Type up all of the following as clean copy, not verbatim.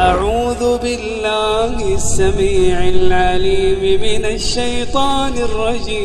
أعوذ بالله السميع العليم من الشيطان الرجيم۔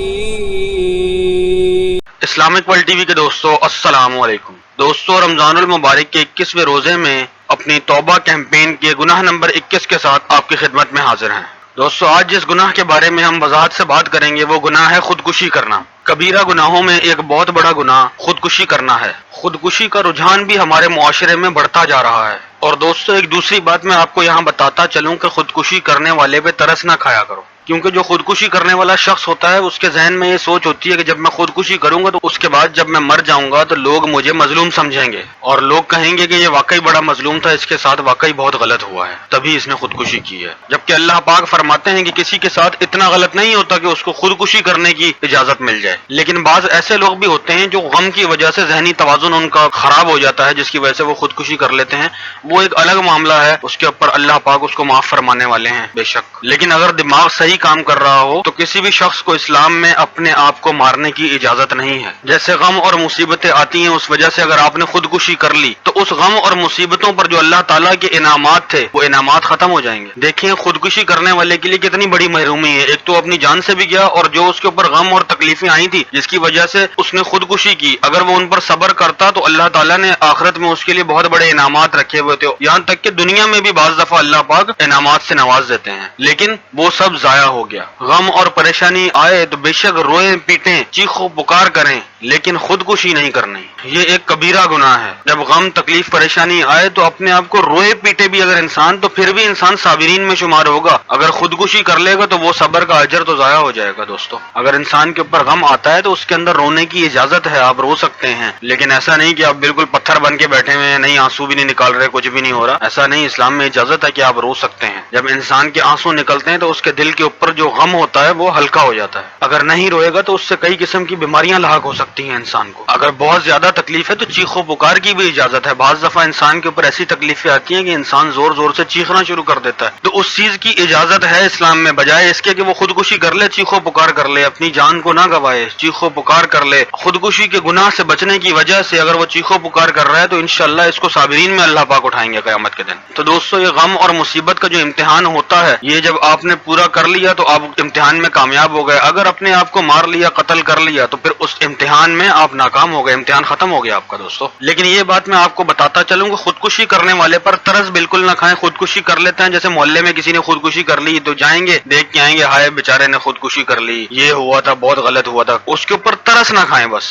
اسلامک ورلڈ ٹی وی کے دوستو السلام علیکم۔ دوستو رمضان المبارک کے 21ویں روزے میں اپنی توبہ کیمپین کے گناہ نمبر 21 کے ساتھ آپ کی خدمت میں حاضر ہیں۔ دوستو آج جس گناہ کے بارے میں ہم وضاحت سے بات کریں گے وہ گناہ ہے خودکشی کرنا۔ کبیرہ گناہوں میں ایک بہت بڑا گناہ خودکشی کرنا ہے۔ خودکشی کا رجحان بھی ہمارے معاشرے میں بڑھتا جا رہا ہے۔ اور دوستو ایک دوسری بات میں آپ کو یہاں بتاتا چلوں کہ خودکشی کرنے والے پہ ترس نہ کھایا کرو، کیونکہ جو خودکشی کرنے والا شخص ہوتا ہے اس کے ذہن میں یہ سوچ ہوتی ہے کہ جب میں خودکشی کروں گا تو اس کے بعد جب میں مر جاؤں گا تو لوگ مجھے مظلوم سمجھیں گے اور لوگ کہیں گے کہ یہ واقعی بڑا مظلوم تھا، اس کے ساتھ واقعی بہت غلط ہوا ہے، تبھی اس نے خودکشی کی ہے۔ جبکہ اللہ پاک فرماتے ہیں کہ کسی کے ساتھ اتنا غلط نہیں ہوتا کہ اس کو خودکشی کرنے کی اجازت مل جائے، لیکن بعض ایسے لوگ بھی ہوتے ہیں جو غم کی وجہ سے ذہنی توازن ان کا خراب ہو جاتا ہے، جس کی وجہ سے وہ خودکشی کر لیتے ہیں۔ وہ ایک الگ معاملہ ہے، اس کے اوپر اللہ پاک اس کو معاف فرمانے والے ہیں بے شک، لیکن اگر دماغ صحیح کام کر رہا ہو تو کسی بھی شخص کو اسلام میں اپنے آپ کو مارنے کی اجازت نہیں ہے۔ جیسے غم اور مصیبتیں آتی ہیں، اس وجہ سے اگر آپ نے خودکشی کر لی تو اس غم اور مصیبتوں پر جو اللہ تعالیٰ کے انعامات تھے وہ انعامات ختم ہو جائیں گے۔ دیکھیں خودکشی کرنے والے کے لیے کتنی بڑی محرومی ہے، ایک تو اپنی جان سے بھی گیا اور جو اس کے اوپر غم اور تکلیفیں آئی تھی جس کی وجہ سے اس نے خودکشی کی، اگر وہ ان پر صبر کرتا تو اللہ تعالیٰ نے آخرت میں اس کے لیے بہت بڑے انعامات رکھے ہوئے تھے، یہاں تک کہ دنیا میں بھی بعض دفعہ اللہ پاک انعامات سے نواز دیتے ہیں، لیکن وہ سب ضائع ہو گیا۔ غم اور پریشانی آئے تو بے شک روئیں پیٹیں چیخو پکار کریں، لیکن خودکشی نہیں کرنی، یہ ایک کبیرہ گناہ ہے۔ جب غم تکلیف پریشانی آئے تو اپنے آپ کو روئے پیٹے بھی اگر انسان تو پھر بھی انسان صابرین میں شمار ہوگا، اگر خودکشی کر لے گا تو وہ صبر کا اجر تو ضائع ہو جائے گا۔ دوستو اگر انسان کے اوپر غم آتا ہے تو اس کے اندر رونے کی اجازت ہے، آپ رو سکتے ہیں، لیکن ایسا نہیں کہ آپ بالکل پتھر بن کے بیٹھے ہوئے ہیں، نہیں آنسو بھی نہیں نکال رہے، کچھ بھی نہیں ہو رہا، ایسا نہیں۔ اسلام میں اجازت ہے کہ آپ رو سکتے ہیں۔ جب انسان کے آنسو نکلتے ہیں تو اس کے دل کے اوپر جو غم ہوتا ہے وہ ہلکا ہو جاتا ہے، اگر نہیں روئے گا تو اس سے کئی قسم کی بیماریاں لاحق ہو سکتی ہیں انسان کو۔ اگر بہت زیادہ تکلیف ہے تو چیخو پکار کی بھی اجازت ہے، بعض دفعہ انسان کے اوپر ایسی تکلیفیں آتی ہیں کہ انسان زور زور سے چیخنا شروع کر دیتا ہے، تو اس چیز کی اجازت ہے اسلام میں، بجائے اس کے کہ وہ خودکشی کر لے چیخو پکار کر لے، اپنی جان کو نہ گوائے، چیخو پکار کر لے۔ خودکشی کے گناہ سے بچنے کی وجہ سے اگر وہ چیخو پکار کر رہا ہے تو انشاءاللہ اس کو صابرین میں اللہ پاک اٹھائیں گے قیامت کے دن۔ تو دوستو یہ غم اور مصیبت کا جو امتحان ہوتا ہے یہ جب آپ نے پورا کر لیا تو آپ امتحان میں کامیاب ہو گئے، اگر اپنے آپ کو مار لیا قتل کر لیا تو پھر اس امتحان میں آپ ناکام ہو گئے، امتحان ختم ہو گیا آپ کا۔ دوستو لیکن یہ بات میں آپ کو بتاتا چلوں کہ خودکشی کرنے والے پر طرز بالکل نہ کھائیں۔ خودکشی کر لیتے ہیں، جیسے محلے میں کسی نے خودکشی کر لی تو جائیں گے دیکھ کے آئیں گے، ہائے بیچارے نے خودکشی کر لی، یہ ہوا تھا، بہت غلط ہوا تھا، اس کے اوپر طرز نہ کھائیں بس۔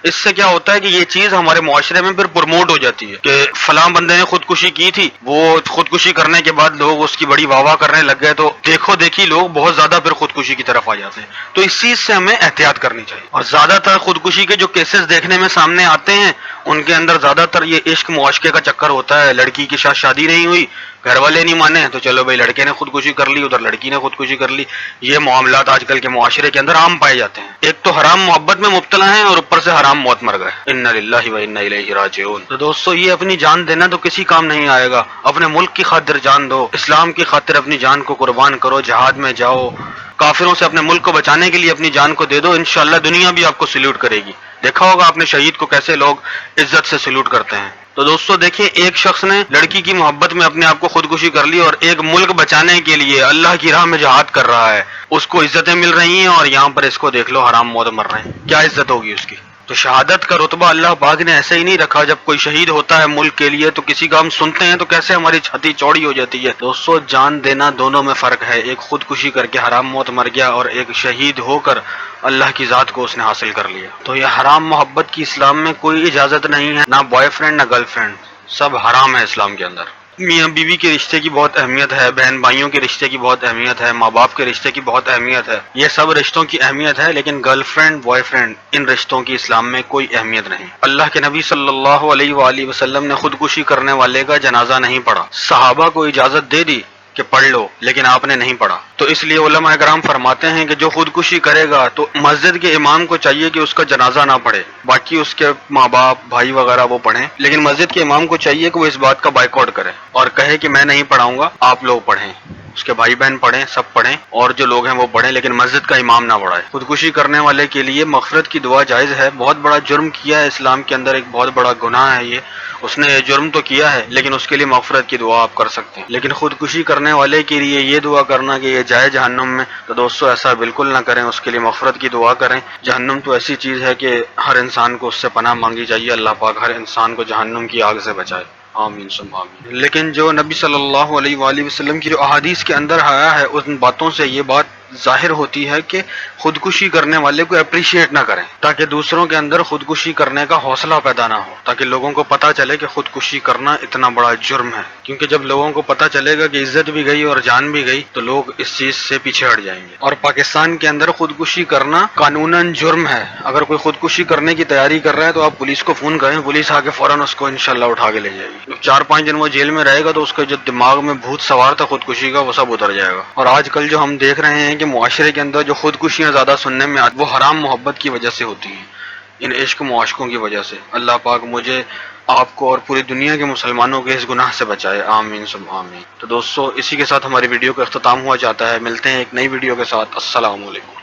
اس سے کیا ہوتا ہے کہ یہ چیز ہمارے معاشرے میں پھر پروموٹ ہو جاتی ہے کہ فلاں بندے نے خودکشی کی تھی، وہ خودکشی کرنے کے بعد لوگ اس کی بڑی واہ واہ کرنے لگ گئے، تو دیکھو دیکھی لوگ بہت زیادہ پھر خودکشی کی طرف آ جاتے ہیں۔ تو اس چیز سے ہمیں احتیاط کرنی چاہیے۔ اور زیادہ تر خودکشی کے جو کیسز دیکھنے میں سامنے آتے ہیں ان کے اندر زیادہ تر یہ عشق معاشقے کا چکر ہوتا ہے، لڑکی کے ساتھ شادی نہیں ہوئی، گھر والے نہیں مانے تو چلو بھائی لڑکے نے خودکشی کر لی، ادھر لڑکی نے خودکشی کر لی۔ یہ معاملات آج کل کے معاشرے کے اندر عام پائے جاتے ہیں، ایک تو حرام محبت میں مبتلا ہیں اور اوپر سے حرام موت مر گئے، انا للہ و انا الیہ راجعون۔ تو دوستو یہ اپنی جان دینا تو کسی کام نہیں آئے گا، اپنے ملک کی خاطر جان دو، اسلام کی خاطر اپنی جان کو قربان کرو، جہاد میں جاؤ، کافروں سے اپنے ملک کو بچانے کے لیے اپنی جان کو دے دو، انشاءاللہ دنیا بھی آپ کو سلیوٹ کرے گی۔ دیکھا ہوگا آپ نے شہید کو کیسے لوگ عزت سے سلوٹ کرتے ہیں۔ تو دوستو دیکھیں ایک شخص نے لڑکی کی محبت میں اپنے آپ کو خودکشی کر لی اور ایک ملک بچانے کے لیے اللہ کی راہ میں جہاد کر رہا ہے، اس کو عزتیں مل رہی ہیں اور یہاں پر اس کو دیکھ لو حرام موت مر رہے ہیں، کیا عزت ہوگی اس کی؟ تو شہادت کا رتبہ اللہ پاک نے ایسے ہی نہیں رکھا، جب کوئی شہید ہوتا ہے ملک کے لیے تو کسی کا ہم سنتے ہیں تو کیسے ہماری چھاتی چوڑی ہو جاتی ہے۔ دوستو جان دینا دونوں میں فرق ہے، ایک خودکشی کر کے حرام موت مر گیا اور ایک شہید ہو کر اللہ کی ذات کو اس نے حاصل کر لیا۔ تو یہ حرام محبت کی اسلام میں کوئی اجازت نہیں ہے، نہ بوائے فرینڈ نہ گرل فرینڈ، سب حرام ہے اسلام کے اندر۔ میاں بیوی کے رشتے کی بہت اہمیت ہے، بہن بھائیوں کے رشتے کی بہت اہمیت ہے، ماں باپ کے رشتے کی بہت اہمیت ہے، یہ سب رشتوں کی اہمیت ہے، لیکن گرل فرینڈ بوائے فرینڈ ان رشتوں کی اسلام میں کوئی اہمیت نہیں۔ اللہ کے نبی صلی اللہ علیہ وآلہ وسلم نے خودکشی کرنے والے کا جنازہ نہیں پڑھا، صحابہ کو اجازت دے دی کہ پڑھ لو لیکن آپ نے نہیں پڑھا، تو اس لیے علماء کرام فرماتے ہیں کہ جو خودکشی کرے گا تو مسجد کے امام کو چاہیے کہ اس کا جنازہ نہ پڑھے، باقی اس کے ماں باپ بھائی وغیرہ وہ پڑھیں، لیکن مسجد کے امام کو چاہیے کہ وہ اس بات کا بائیکاٹ کرے اور کہے کہ میں نہیں پڑھاؤں گا، آپ لوگ پڑھیں۔ اس کے بھائی بہن پڑھیں، سب پڑھیں، اور جو لوگ ہیں وہ پڑھیں، لیکن مسجد کا امام نہ پڑھائے۔ خودکشی کرنے والے کے لیے مغفرت کی دعا جائز ہے۔ بہت بڑا جرم کیا ہے اسلام کے اندر، ایک بہت بڑا گناہ ہے یہ، اس نے یہ جرم تو کیا ہے، لیکن اس کے لیے مغفرت کی دعا آپ کر سکتے ہیں۔ لیکن خودکشی کرنے والے کے لیے یہ دعا کرنا کہ یہ جائے جہنم میں، تو دوستو ایسا بالکل نہ کریں، اس کے لیے مغفرت کی دعا کریں۔ جہنم تو ایسی چیز ہے کہ ہر انسان کو اس سے پناہ مانگی چاہیے، اللہ پاک ہر انسان کو جہنم کی آگ سے بچائے، آمین ثم آمین۔ لیکن جو نبی صلی اللہ علیہ وآلہ وسلم کی جو احادیث کے اندر آیا ہے، ان باتوں سے یہ بات ظاہر ہوتی ہے کہ خودکشی کرنے والے کو اپریشیٹ نہ کریں، تاکہ دوسروں کے اندر خودکشی کرنے کا حوصلہ پیدا نہ ہو، تاکہ لوگوں کو پتہ چلے کہ خودکشی کرنا اتنا بڑا جرم ہے۔ کیونکہ جب لوگوں کو پتہ چلے گا کہ عزت بھی گئی اور جان بھی گئی، تو لوگ اس چیز سے پیچھے ہٹ جائیں گے۔ اور پاکستان کے اندر خودکشی کرنا قانوناً جرم ہے۔ اگر کوئی خودکشی کرنے کی تیاری کر رہا ہے تو آپ پولیس کو فون کریں، پولیس آ کے فوراً اس کو انشاءاللہ اٹھا کے لے جائے گی۔ 4-5 دن وہ جیل میں رہے گا تو اس کے جو دماغ میں بھوت سوار تھا خودکشی کا، وہ سب اتر جائے گا۔ اور آج کل جو ہم دیکھ رہے ہیں کہ معاشرے کے اندر جو خودکشیاں زیادہ سننے میں آتی، وہ حرام محبت کی وجہ سے ہوتی ہیں، ان عشق معاشقوں کی وجہ سے۔ اللہ پاک مجھے، آپ کو اور پوری دنیا کے مسلمانوں کے اس گناہ سے بچائے، آمین ثم آمین۔ تو دوستو اسی کے ساتھ ہماری ویڈیو کا اختتام ہوا جاتا ہے۔ ملتے ہیں ایک نئی ویڈیو کے ساتھ۔ السلام علیکم۔